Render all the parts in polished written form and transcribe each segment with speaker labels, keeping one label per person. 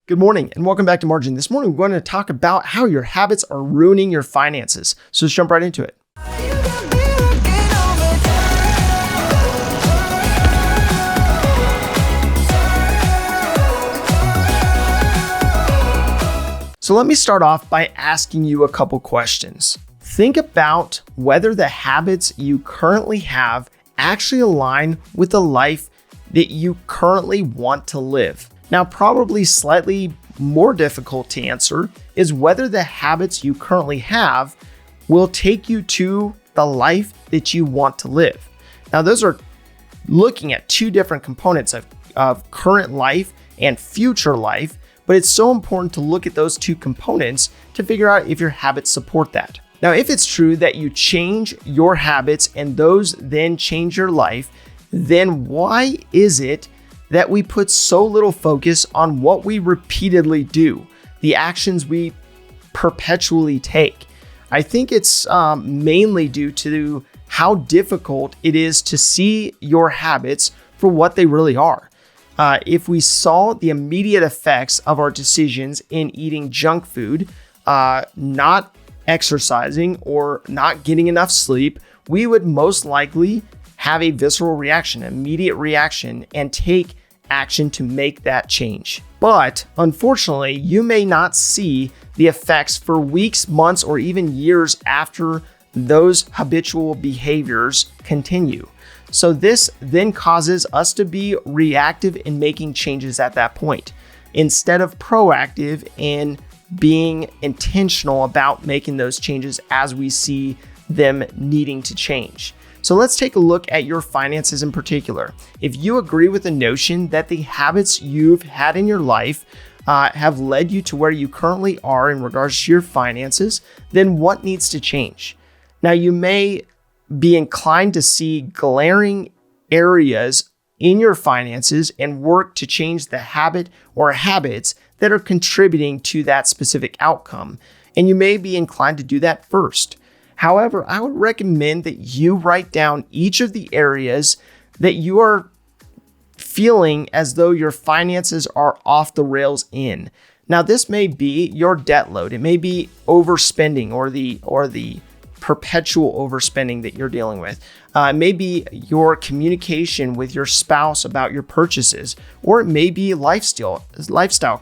Speaker 1: Good morning and welcome back to Margin. This morning, we're going to talk about how your habits are ruining your finances. So let's jump right into it. So let me start off by asking you a couple questions. Think about whether the habits you currently have actually align with the life that you currently want to live. Now, probably slightly more difficult to answer is whether the habits you currently have will take you to the life that you want to live. Now, those are looking at two different components of current life and future life, but it's so important to look at those two components to figure out if your habits support that. Now, if it's true that you change your habits and those then change your life, then why is it that we put so little focus on what we repeatedly do, the actions we perpetually take? I think it's mainly due to how difficult it is to see your habits for what they really are. If we saw the immediate effects of our decisions in eating junk food, not exercising, or not getting enough sleep, we would most likely have a visceral reaction, immediate reaction, and take action to make that change. But unfortunately, you may not see the effects for weeks, months, or even years after those habitual behaviors continue. So this then causes us to be reactive in making changes at that point, instead of proactive in being intentional about making those changes as we see them needing to change. So let's take a look at your finances in particular. If you agree with the notion that the habits you've had in your life have led you to where you currently are in regards to your finances, then what needs to change? Now, you may be inclined to see glaring areas in your finances and work to change the habit or habits that are contributing to that specific outcome. And you may be inclined to do that first. However, I would recommend that you write down each of the areas that you are feeling as though your finances are off the rails in. Now, this may be your debt load. It may be overspending or the perpetual overspending that you're dealing with. It may be your communication with your spouse about your purchases, or it may be lifestyle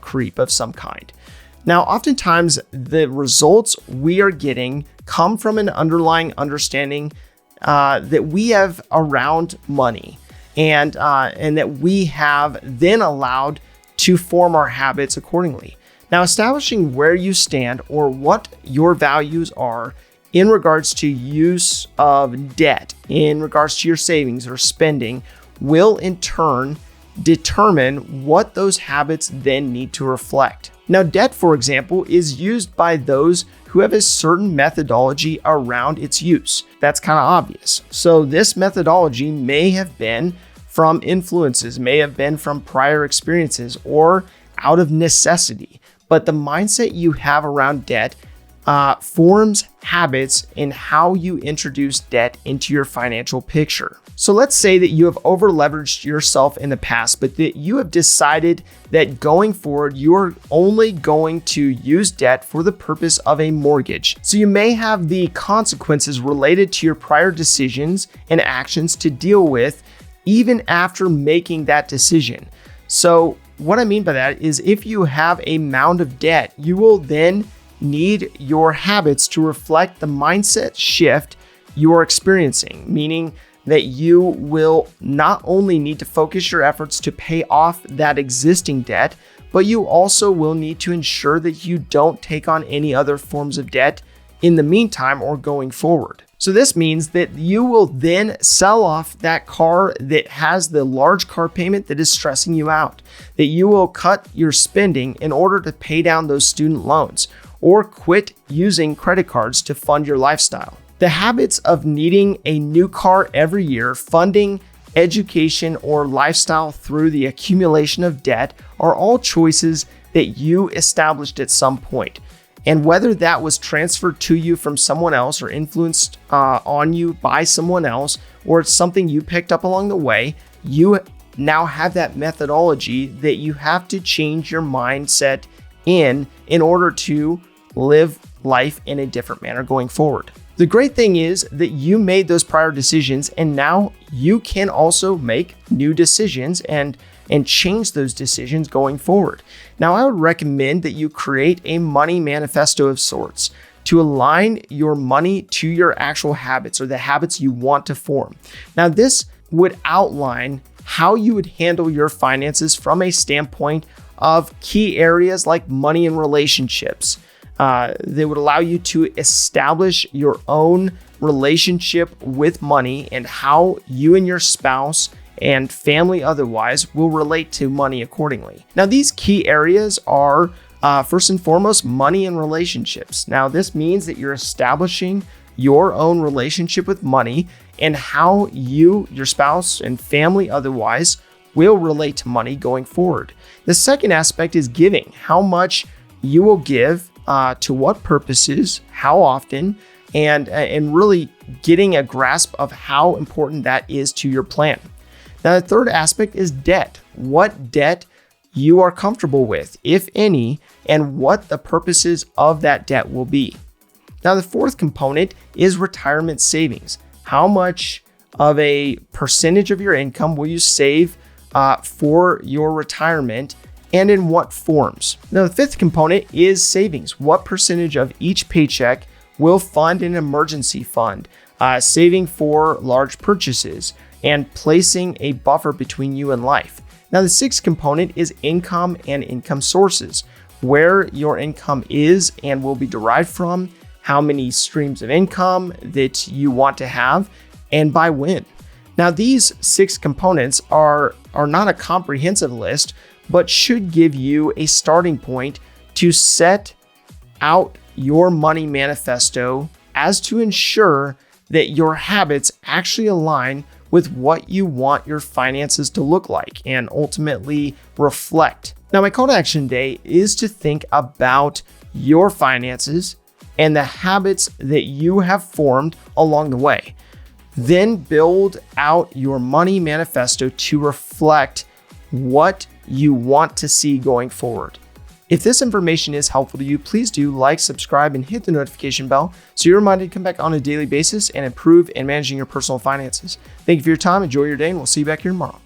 Speaker 1: creep of some kind. Now, oftentimes the results we are getting come from an underlying understanding that we have around money, and that we have then allowed to form our habits accordingly. Now, establishing where you stand or what your values are in regards to use of debt, in regards to your savings or spending, will in turn determine what those habits then need to reflect. Now, debt, for example, is used by those who have a certain methodology around its use. That's kind of obvious. So this methodology may have been from influences, may have been from prior experiences, or out of necessity. But the mindset you have around debt forms habits in how you introduce debt into your financial picture. So let's say that you have over leveraged yourself in the past, but that you have decided that going forward, you're only going to use debt for the purpose of a mortgage. So you may have the consequences related to your prior decisions and actions to deal with even after making that decision. So what I mean by that is if you have a mound of debt, you will then need your habits to reflect the mindset shift you are experiencing, meaning that you will not only need to focus your efforts to pay off that existing debt, but you also will need to ensure that you don't take on any other forms of debt in the meantime or going forward. So this means that you will then sell off that car that has the large car payment that is stressing you out, that you will cut your spending in order to pay down those student loans, or quit using credit cards to fund your lifestyle. The habits of needing a new car every year, funding education or lifestyle through the accumulation of debt are all choices that you established at some point. And whether that was transferred to you from someone else or influenced on you by someone else, or it's something you picked up along the way, you now have that methodology that you have to change your mindset in order to live life in a different manner going forward. The great thing is that you made those prior decisions, and now you can also make new decisions and change those decisions going forward. Now, I would recommend that you create a money manifesto of sorts to align your money to your actual habits or the habits you want to form. Now, this would outline how you would handle your finances from a standpoint of key areas like money and relationships. They would allow you to establish your own relationship with money and how you and your spouse and family otherwise will relate to money accordingly. Now, these key areas are first and foremost money and relationships. Now, this means that you're establishing your own relationship with money and how you, your spouse, and family otherwise will relate to money going forward. The second aspect is giving. How much you will give, to what purposes, how often, and really getting a grasp of how important that is to your plan. Now, the third aspect is debt. What debt you are comfortable with, if any, and what the purposes of that debt will be. Now, the fourth component is retirement savings. How much of a percentage of your income will you save for your retirement, and in what forms? Now, the fifth component is savings. What percentage of each paycheck will fund an emergency fund, saving for large purchases, and placing a buffer between you and life? Now, the sixth component is income and income sources, where your income is and will be derived from, how many streams of income that you want to have, and by when. Now, these 6 components are not a comprehensive list, but should give you a starting point to set out your money manifesto as to ensure that your habits actually align with what you want your finances to look like and ultimately reflect. Now, my call to action today is to think about your finances and the habits that you have formed along the way. Then build out your money manifesto to reflect what you want to see going forward. If this information is helpful to you, please do like, subscribe, and hit the notification bell so you're reminded to come back on a daily basis and improve in managing your personal finances. Thank you for your time. Enjoy your day, and we'll see you back here tomorrow.